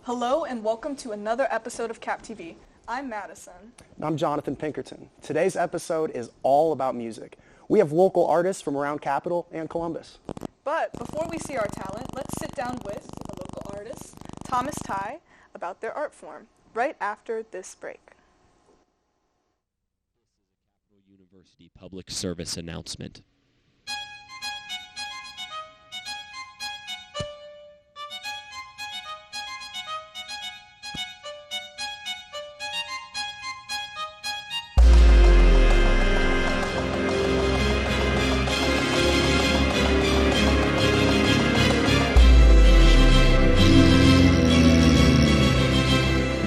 Hello and welcome to another episode of CapTV. I'm Madison. And I'm Jonathan Pinkerton. Today's episode is all about music. We have local artists from around Capital and Columbus. But before we see our talent, let's sit down with a local artist, Thomas Ty, about their art form, right after this break. Capital University Public Service Announcement.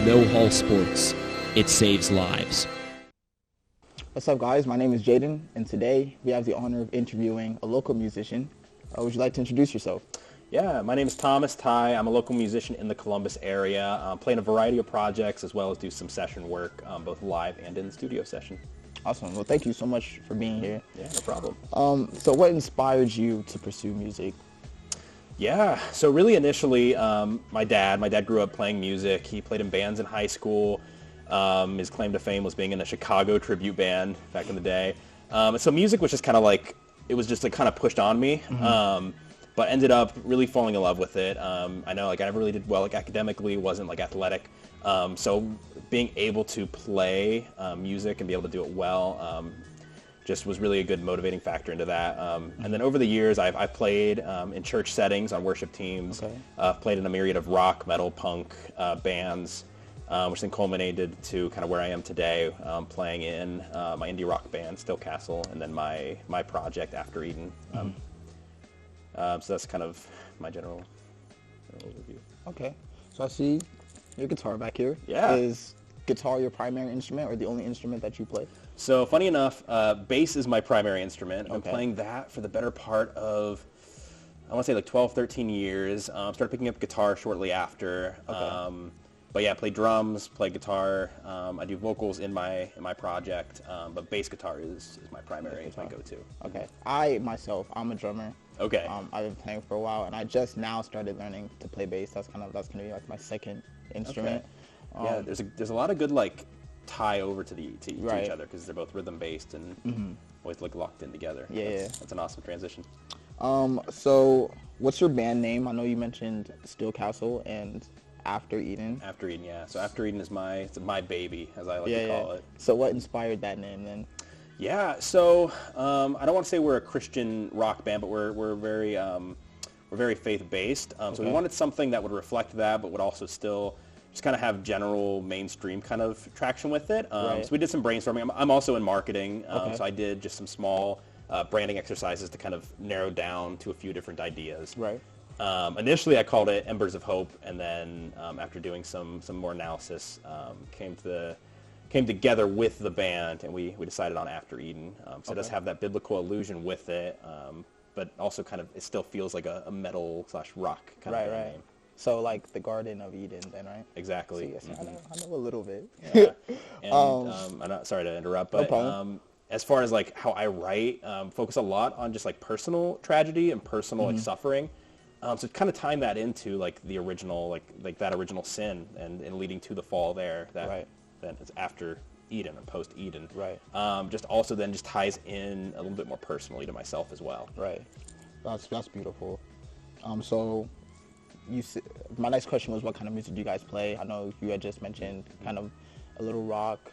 No Hall Sports. It saves lives. What's up, guys? My name is Jaden, and today we have the honor of interviewing a local musician. Would you like to introduce yourself? Yeah, my name is Thomas Ty. I'm a local musician in the Columbus area, playing a variety of projects as well as do some session work, both live and in studio session. Awesome. Well, thank you so much for being here. Yeah, no problem. So what inspired you to pursue music? Yeah, so really initially, my dad grew up playing music. He played in bands in high school. His claim to fame was being in a Chicago tribute band back in the day. So music was just kind of like, it was just like kind of pushed on me, but ended up really falling in love with it. I know like I never really did well like academically, wasn't like athletic. So being able to play music and be able to do it well just was really a good motivating factor into that. And then over the years, I've played in church settings on worship teams. Okay. Played in a myriad of rock, metal, punk bands, which then culminated to kind of where I am today, playing in my indie rock band, Still Castle, and then my project After Eden. So that's kind of my general overview. Okay. So I see your guitar back here. Yeah. Is guitar your primary instrument or the only instrument that you play? So funny enough, bass is my primary instrument. I've been Okay. playing that for the better part of, I want to say like 12, 13 years. Started picking up guitar shortly after. Okay. But yeah, I play drums, play guitar. I do vocals in my project, but bass guitar is my primary, is my go-to. Okay. I'm a drummer. Okay. I've been playing for a while, and I just now started learning to play bass. That's gonna be like my second instrument. Yeah, there's a lot of good like tie over to Right. each other because they're both rhythm based and always like locked in together. Yeah, That's an awesome transition. So what's your band name? I know you mentioned Still Castle and After Eden. After Eden, yeah. So After Eden is my baby, as I like to call it. So what inspired that name then? Yeah, so I don't want to say we're a Christian rock band, but we're very faith-based. So we wanted something that would reflect that, but would also still just kind of have general mainstream kind of traction with it. Right. So we did some brainstorming. I'm also in marketing, so I did just some small branding exercises to kind of narrow down to a few different ideas. Right. Initially, I called it Embers of Hope, and then after doing some more analysis, came together with the band, and we decided on After Eden. So it does have that biblical allusion with it, but also kind of it still feels like a metal / rock kind of name. So like the Garden of Eden then, right? Exactly. See, I know a little bit. Yeah. And I'm not sorry to interrupt, but No problem. As far as like how I write, focus a lot on just like personal tragedy and personal like suffering. So kind of tying that into like the original, like that original sin and leading to the fall there. That then it's after Eden and post Eden. Right. Just also then just ties in a little bit more personally to myself as well. Right. That's beautiful. So my next question was, what kind of music do you guys play? I know you had just mentioned kind of a little rock.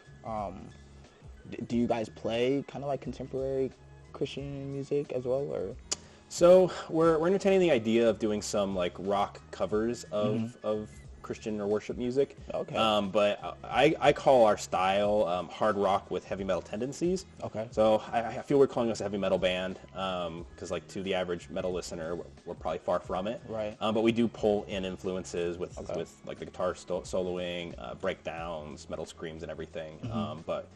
Do you guys play kind of like contemporary Christian music as well, or? So we're entertaining the idea of doing some like rock covers of Christian or worship music. Okay. But I call our style hard rock with heavy metal tendencies. Okay. So I feel we're calling us a heavy metal band because, like, to the average metal listener, we're probably far from it. Right. But we do pull in influences with like the guitar soloing, breakdowns, metal screams, and everything. But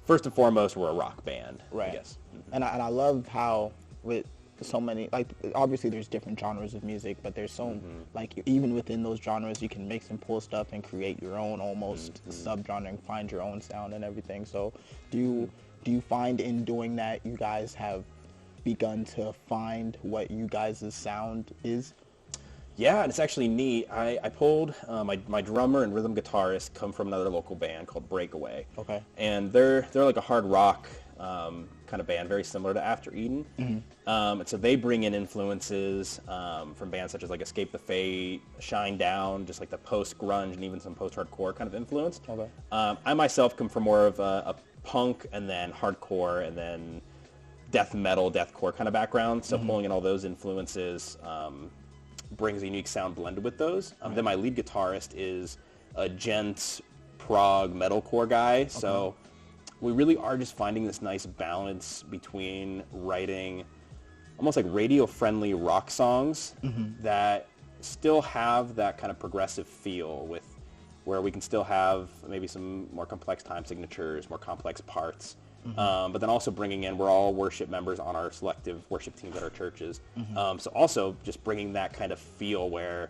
first and foremost, we're a rock band. Right. I guess. And I love how with so many, like, obviously there's different genres of music, but there's so like even within those genres you can mix and pull stuff and create your own almost subgenre and find your own sound and everything. So do you find in doing that you guys have begun to find what you guys' sound is? Yeah, and it's actually neat. I pulled my drummer and rhythm guitarist come from another local band called Breakaway. Okay. And they're like a hard rock kind of band, very similar to After Eden. And so they bring in influences from bands such as like Escape the Fate, Shine Down, just like the post-grunge and even some post-hardcore kind of influence. Okay. I myself come from more of a punk and then hardcore and then death metal, deathcore kind of background. So pulling in all those influences brings a unique sound blended with those. Then my lead guitarist is a gent prog metalcore guy. So we really are just finding this nice balance between writing almost like radio-friendly rock songs that still have that kind of progressive feel with where we can still have maybe some more complex time signatures, more complex parts. But then also bringing in, we're all worship members on our selective worship teams at our churches. So also just bringing that kind of feel where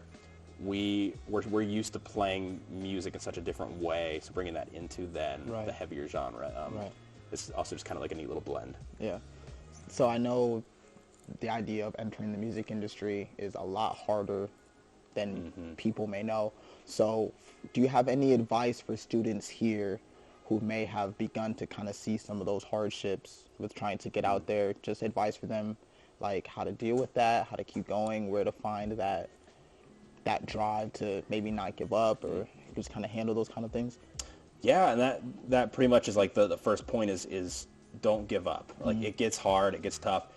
we're used to playing music in such a different way. So bringing that into then the heavier genre. It's also just kind of like a neat little blend. Yeah. So I know the idea of entering the music industry is a lot harder than people may know. So do you have any advice for students here who may have begun to kind of see some of those hardships with trying to get out there? Just advice for them, like how to deal with that, how to keep going, where to find that drive to maybe not give up or just kind of handle those kind of things? Yeah, and that pretty much is like the first point is don't give up. Like it gets hard, it gets tough.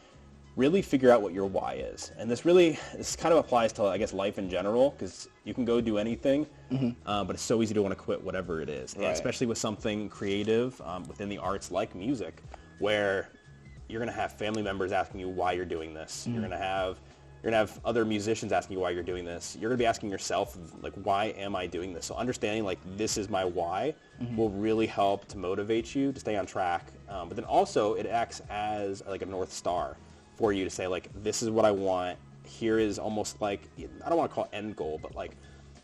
Really figure out what your why is. And this kind of applies to, I guess, life in general, because you can go do anything, but it's so easy to want to quit whatever it is. And especially with something creative within the arts like music, where you're going to have family members asking you why you're doing this. You're going to have other musicians asking you why you're doing this. You're going to be asking yourself, like, why am I doing this? So understanding, like, this is my why will really help to motivate you to stay on track. But then also it acts as like a North Star for you to say, like, this is what I want. Here is almost like, I don't want to call it end goal, but like,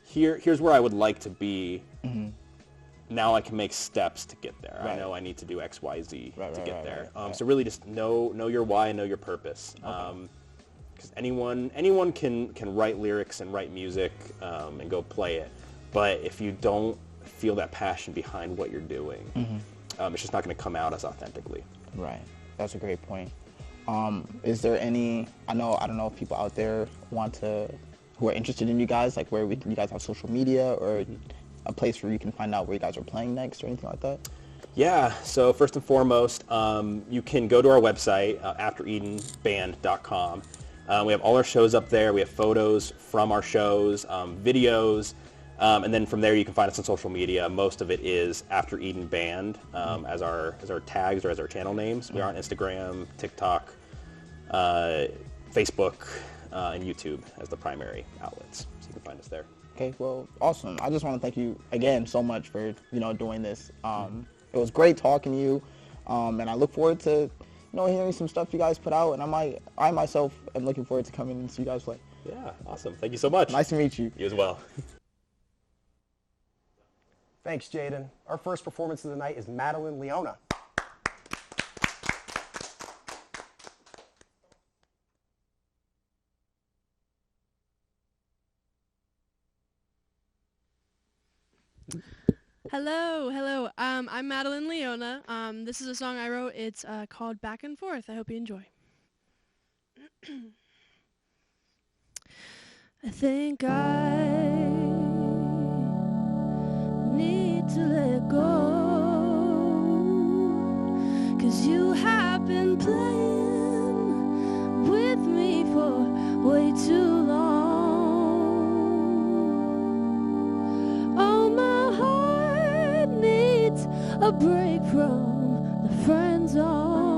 here's where I would like to be. Now I can make steps to get there. I know I need to do X, Y, Z to get there. So really just know your why and know your purpose. Because anyone can write lyrics and write music and go play it. But if you don't feel that passion behind what you're doing, it's just not going to come out as authentically. Right. That's a great point. Is there any, I don't know if people out there who are interested in you guys, like where you guys have social media or a place where you can find out where you guys are playing next or anything like that? Yeah, so first and foremost, you can go to our website, afteredenband.com. We have all our shows up there. We have photos from our shows, videos, and then from there you can find us on social media. Most of it is After Eden Band as our tags or as our channel names. We are on Instagram, TikTok, Facebook, and YouTube as the primary outlets. So you can find us there. Okay, well, awesome. I just want to thank you again so much for doing this. It was great talking to you, and I look forward to hearing some stuff you guys put out, and I myself am looking forward to coming and see you guys play. Yeah, awesome. Thank you so much. Nice to meet you. You as well. Thanks, Jaden. Our first performance of the night is Madeline Leona. Hello. I'm Madeline Leona. This is a song I wrote. It's called Back and Forth. I hope you enjoy. I think I need to let go, 'cause you have been playing with me for way too long. a break from the friend zone.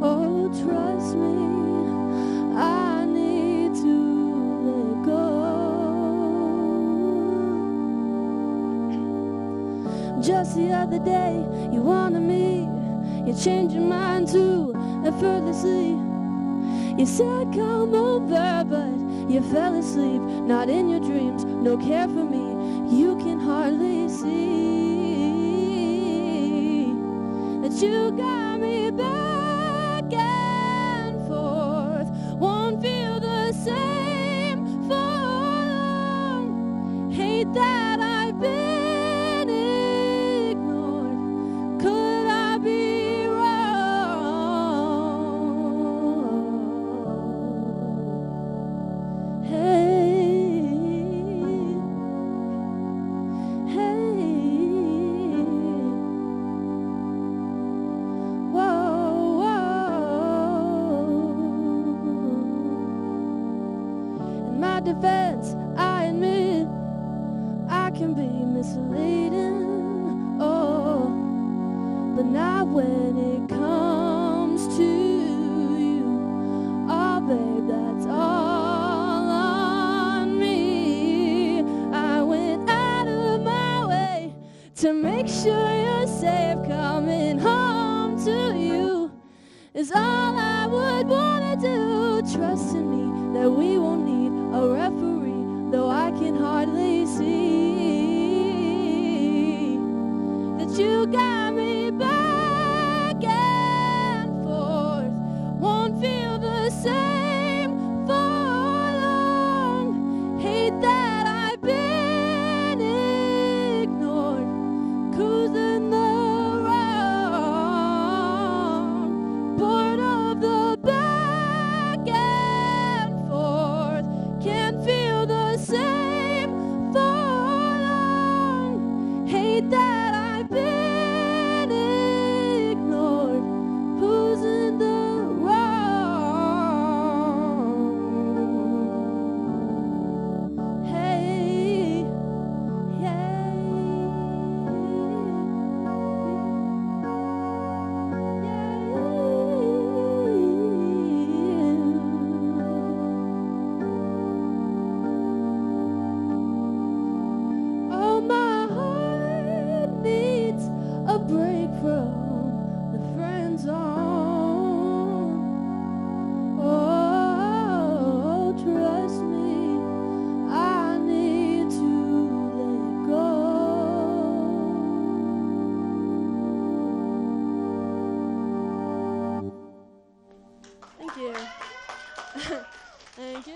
Oh, trust me, I need to let go. Just the other day, you wanted me, you changed your mind too, effortlessly. You said come over, but you fell asleep. Not in your dreams, no care for me. You can hardly see that you got me back and forth. Won't feel the same for long. Hate that I've been ignored. Could I be wrong? Defense, I admit I can be misleading, oh, but not when it comes to you. Oh, babe, that's all on me. I went out of my way to make sure you're safe. Coming home to you is all I would want to do. Trust in me that we won't need a referee, though I can hardly see that you got me back and forth. Won't feel the same for long. Hate that I've been ignored, cruising the wrong, bored of the back and forth. Can't feel the same for long. Hate that I've been ignored. Who's in the wrong? Hey, oh, my heart needs a break from the friend zone. Oh, trust me, I need to let go. Thank you. Thank you.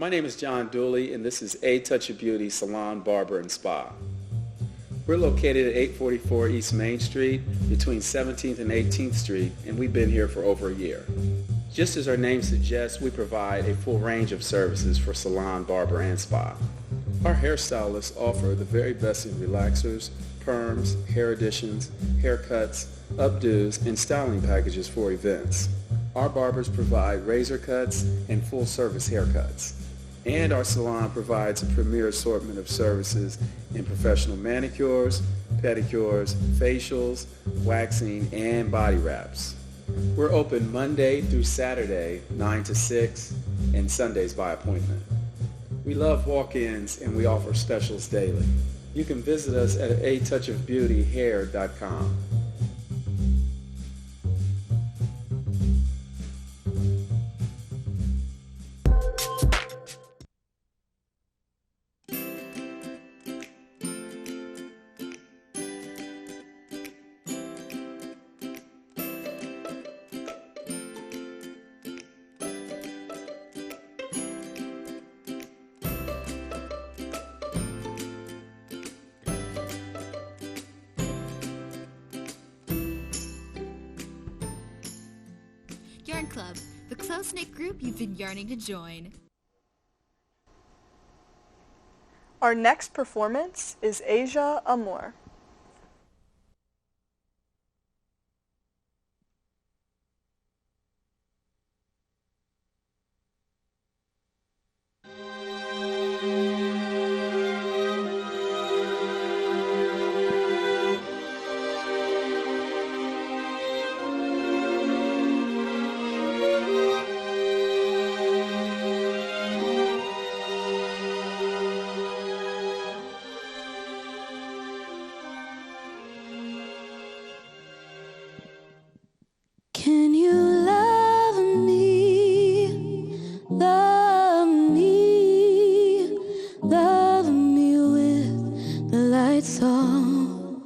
My name is John Dooley, and this is A Touch of Beauty Salon, Barber, and Spa. We're located at 844 East Main Street between 17th and 18th Street, and we've been here for over a year. Just as our name suggests, we provide a full range of services for salon, barber, and spa. Our hairstylists offer the very best in relaxers, perms, hair additions, haircuts, updos, and styling packages for events. Our barbers provide razor cuts and full-service haircuts. And our salon provides a premier assortment of services in professional manicures, pedicures, facials, waxing, and body wraps. We're open Monday through Saturday, 9 to 6, and Sundays by appointment. We love walk-ins, and we offer specials daily. You can visit us at atouchofbeautyhair.com. Yarn Club, the close-knit group you've been yearning to join. Our next performance is Asia Amor. Can you love me, love me, love me with the lights on?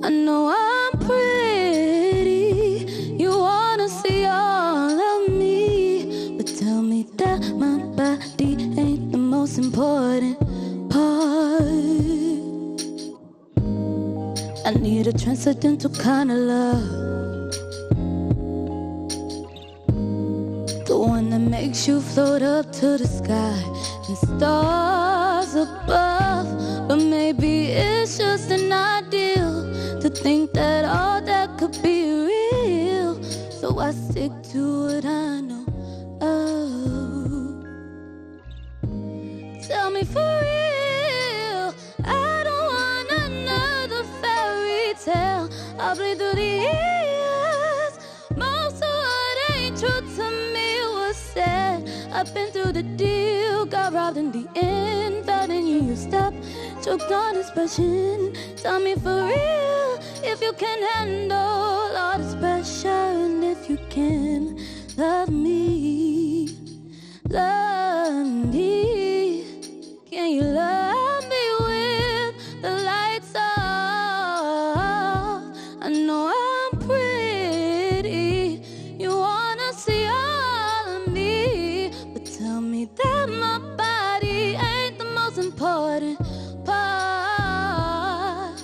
I know I'm pretty, you wanna see all of me, but tell me that my body ain't the most important part. I need a transcendental kind of love, the one that makes you float up to the sky and stars above. But maybe it's just an ideal to think that all that could be real, so I stick to what I know. Oh, tell me for real, I don't want another fairy tale. I'll play through the years, most of what ain't true to me was said. I've been through the deal, got robbed in the end, felt in you step, choked on expression. Tell me for real, if you can handle all this pressure, and if you can love me, love me. Can you love me with the lights off? I know I'm pretty, you wanna see all of me, but tell me that my body ain't the most important part.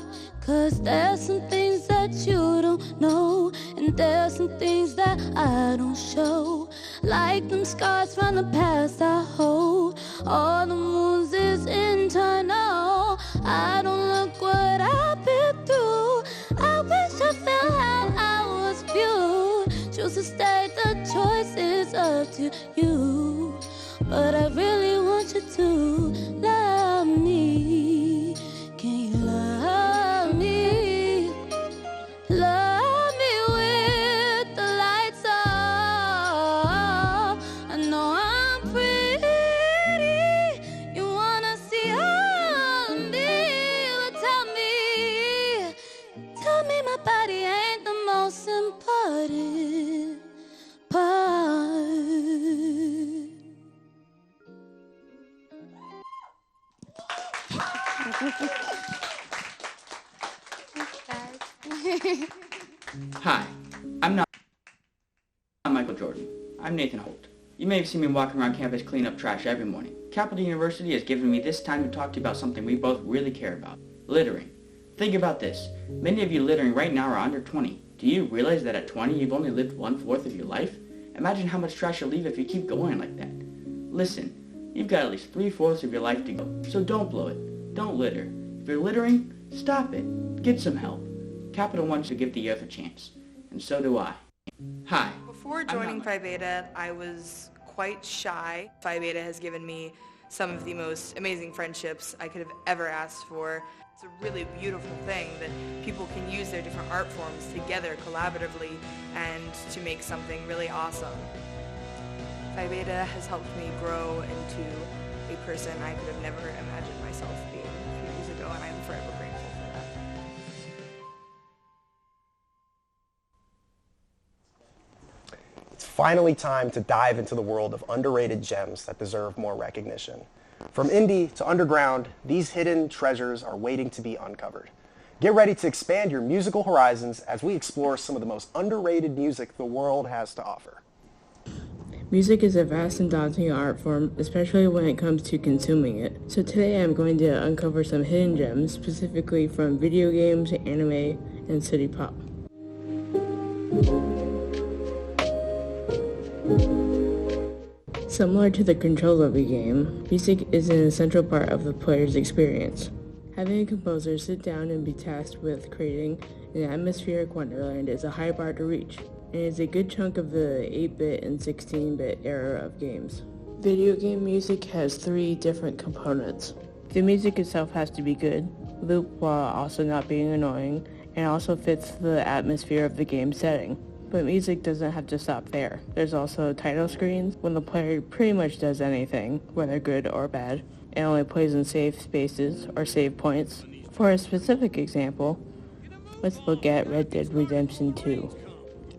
Cause there's some things that you don't know, and there's some things that I don't show, like them scars from the past I hold. All the wounds is internal, I don't look what I've been through. I wish I felt how I was viewed. Choose to stay, the choice is up to you, but I really want you to love me. Can you love me? Love me with the lights off. I know I'm pretty, you wanna see all of me, but tell me my body ain't the most important part. Hi, I'm not Michael Jordan. I'm Nathan Holt. You may have seen me walking around campus cleaning up trash every morning. Capital University has given me this time to talk to you about something we both really care about: littering. Think about this. Many of you littering right now are under 20. Do you realize that at 20 you've only lived 1/4 of your life? Imagine how much trash you'll leave if you keep going like that. Listen, you've got at least 3/4 of your life to go, so don't blow it. Don't litter. If you're littering, stop it. Get some help. Capital wants to give the earth a chance, and so do I. Hi. Before joining Phi Beta, I was quite shy. Phi Beta has given me some of the most amazing friendships I could have ever asked for. It's a really beautiful thing that people can use their different art forms together collaboratively and to make something really awesome. Phi Beta has helped me grow into a person I could have never imagined myself being a few years ago, and I'm forever grateful for that. It's finally time to dive into the world of underrated gems that deserve more recognition. From indie to underground, these hidden treasures are waiting to be uncovered. Get ready to expand your musical horizons as we explore some of the most underrated music the world has to offer. Music is a vast and daunting art form, especially when it comes to consuming it. So today I'm going to uncover some hidden gems, specifically from video games, anime, and city pop. Similar to the control of a game, music is an essential part of the player's experience. Having a composer sit down and be tasked with creating an atmospheric wonderland is a high bar to reach, and is a good chunk of the 8-bit and 16-bit era of games. Video game music has 3 different components. The music itself has to be good, loop while also not being annoying, and also fits the atmosphere of the game setting. But music doesn't have to stop there. There's also title screens, when the player pretty much does anything, whether good or bad, and only plays in safe spaces or save points. For a specific example, let's look at Red Dead Redemption 2.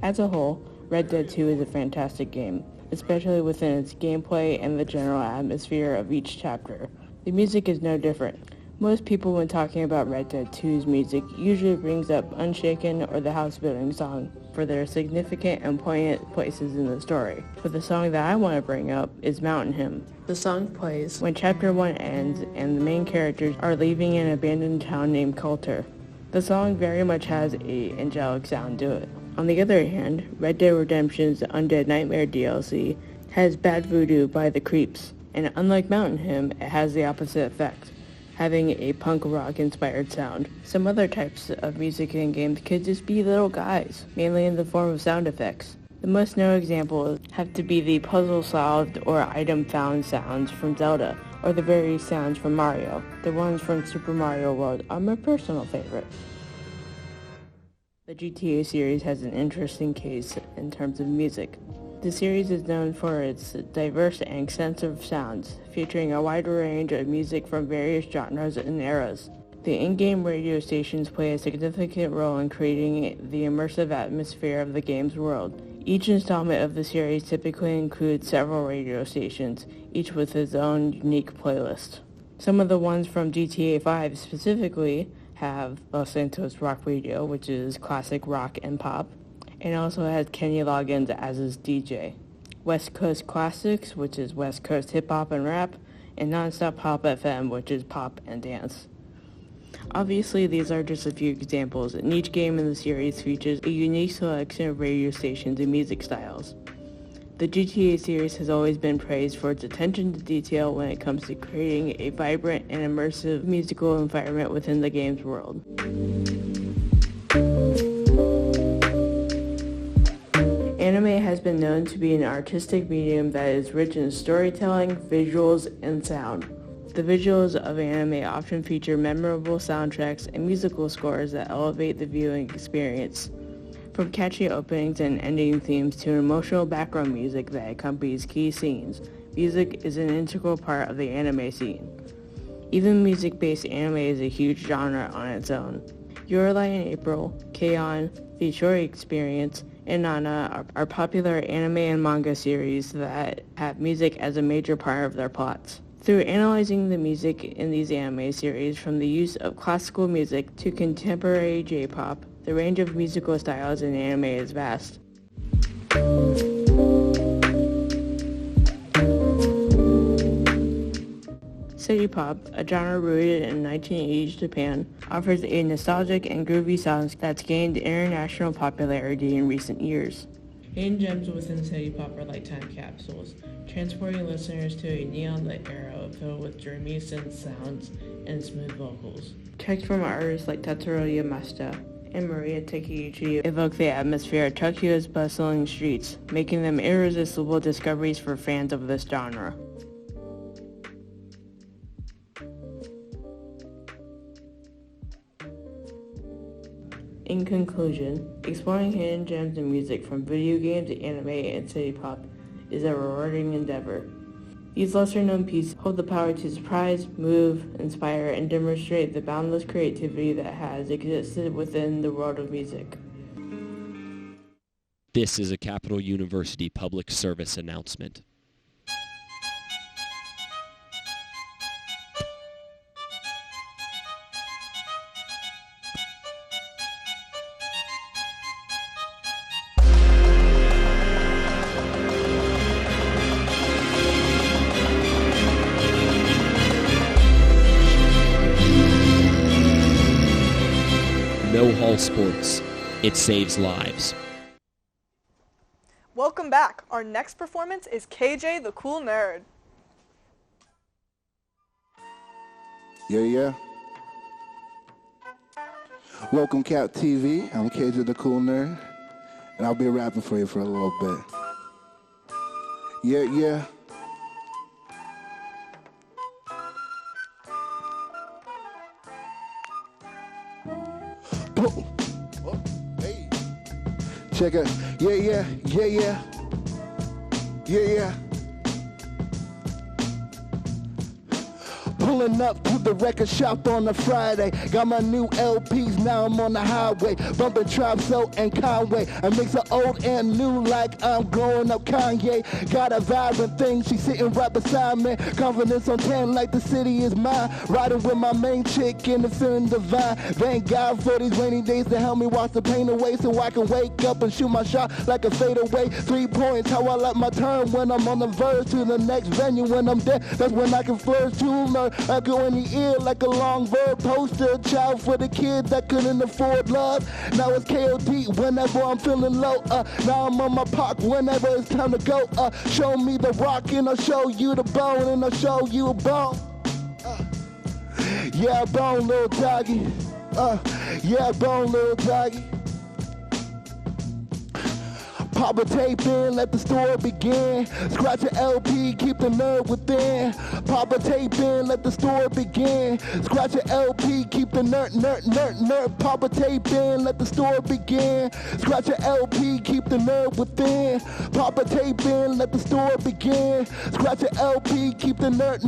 As a whole, Red Dead 2 is a fantastic game, especially within its gameplay and the general atmosphere of each chapter. The music is no different. Most people when talking about Red Dead 2's music usually brings up Unshaken or the House Building song for their significant and poignant places in the story. But the song that I want to bring up is Mountain Hymn. The song plays when Chapter 1 ends and the main characters are leaving an abandoned town named Coulter. The song very much has a angelic sound to it. On the other hand, Red Dead Redemption's Undead Nightmare DLC has Bad Voodoo by the Creeps, and unlike Mountain Hymn, it has the opposite effect, having a punk rock inspired sound. Some other types of music in games could just be little guys, mainly in the form of sound effects. The most known examples have to be the puzzle solved or item found sounds from Zelda, or the various sounds from Mario. The ones from Super Mario World are my personal favorite. The GTA series has an interesting case in terms of music. The series is known for its diverse and extensive sounds, featuring a wide range of music from various genres and eras. The in-game radio stations play a significant role in creating the immersive atmosphere of the game's world. Each installment of the series typically includes several radio stations, each with its own unique playlist. Some of the ones from GTA 5 specifically have Los Santos Rock Radio, which is classic rock and pop, and also has Kenny Loggins as his DJ. West Coast Classics, which is West Coast hip hop and rap, and Nonstop Pop FM, which is pop and dance. Obviously, these are just a few examples, and each game in the series features a unique selection of radio stations and music styles. The GTA series has always been praised for its attention to detail when it comes to creating a vibrant and immersive musical environment within the game's world. Anime has been known to be an artistic medium that is rich in storytelling, visuals, and sound. The visuals of anime often feature memorable soundtracks and musical scores that elevate the viewing experience. From catchy openings and ending themes to emotional background music that accompanies key scenes, music is an integral part of the anime scene. Even music-based anime is a huge genre on its own. Your Lie in April, K-On!, The Choi Experience, and Nana are popular anime and manga series that have music as a major part of their plots. Through analyzing the music in these anime series, from the use of classical music to contemporary J-pop, the range of musical styles in anime is vast. City pop, a genre rooted in 1980s Japan, offers a nostalgic and groovy sound that's gained international popularity in recent years. Hidden gems within city pop are like time capsules, transporting listeners to a neon-lit era filled with dreamy synth sounds and smooth vocals. Tracks from artists like Tatsuro Yamashita and Maria Takeuchi evoke the atmosphere of Tokyo's bustling streets, making them irresistible discoveries for fans of this genre. In conclusion, exploring hidden gems in music from video games, anime, and city pop is a rewarding endeavor. These lesser-known pieces hold the power to surprise, move, inspire, and demonstrate the boundless creativity that has existed within the world of music. This is a Capital University public service announcement. No Hall Sports. It saves lives. Welcome back. Our next performance is KJ the Cool Nerd. Yeah. Welcome, CapTV. I'm KJ the Cool Nerd, and I'll be rapping for you for a little bit. Yeah. Oh, hey. Check it. Yeah. Pulling up to the record shop on a Friday. Got my new LPs, now I'm on the highway. Bumping Trap Soul and Conway. I mix of old and new like I'm growing up Kanye. Got a vibrant thing, she sitting right beside me. Confidence on 10 like the city is mine. Riding with my main chick and it's feeling divine. Thank God for these rainy days to help me wash the pain away so I can wake up and shoot my shot like a fadeaway. 3 points, how I like my turn when I'm on the verge to the next venue. When I'm there, that's when I can flourish to learn. I go in the ear like a long verb poster child for the kid that couldn't afford love. Now it's KOD whenever I'm feeling low. Now I'm on my park whenever it's time to go. Show me the rock and I'll show you the bone and I'll show you a bone. Yeah, bone, little doggy. Yeah, bone, little doggy. Pop a tape in, let the story begin. Scratch an LP, keep the nerd within. Pop a tape in, let the story begin. Scratch an LP, keep the nerd. Pop a tape in, let the story begin. Scratch an LP, keep the nerd within. Pop a tape in, let the story begin. Scratch an LP, keep the nerd.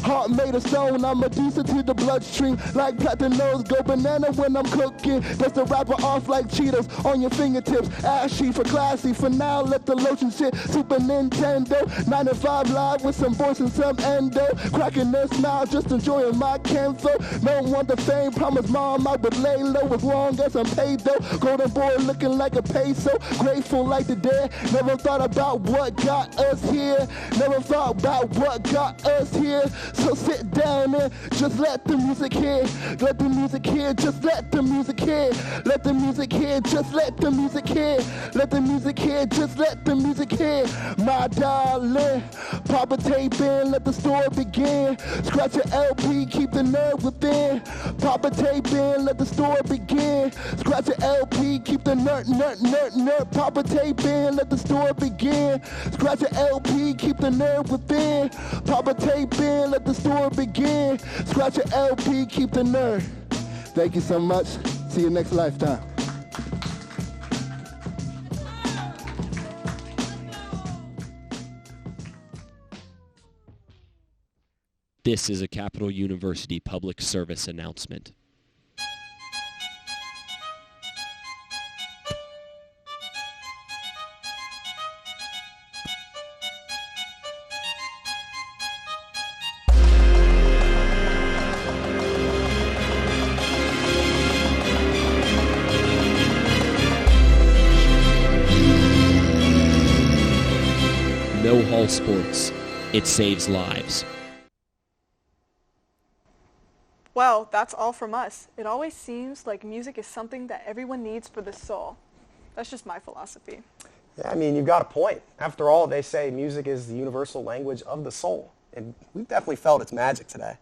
Heart made of stone, I'm a Medusa to the bloodstream. Like platinos, go banana when I'm cooking. That's the rapper off like Cheetos on your fingertips. Ashy for classy, for now let the lotion shit. Super Nintendo, 9 to 5 live with some voice and some endo. Cracking their smile, just enjoying my cancer. Don't want the fame, promise mom I would lay low as long as I'm paid though. Golden boy looking like a peso, grateful like the dead. Never thought about what got us here. Never thought about what got us here. So sit down and just let the music hit. Let the music hit, just let the music hit. Let the music hit, just let the music hit. Let the music hit, just let the music hit. My darling, pop a tape in, let the story begin. Scratch your LP, keep the nerd within. Pop a tape in, let the story begin. Scratch your LP, keep the nerd. Pop a tape in, let the story begin. Scratch your LP, keep the nerd within. Pop a tape in, let the story begin. Scratch your LP, keep the nerd. Thank you so much. See you next lifetime. This is a Capital University public service announcement. No Hall Sports. It saves lives. Well, that's all from us. It always seems like music is something that everyone needs for the soul. That's just my philosophy. Yeah, I mean, you've got a point. After all, they say music is the universal language of the soul. And we've definitely felt its magic today.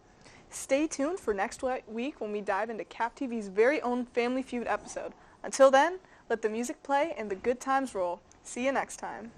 Stay tuned for next week when we dive into CapTV's very own Family Feud episode. Until then, let the music play and the good times roll. See you next time.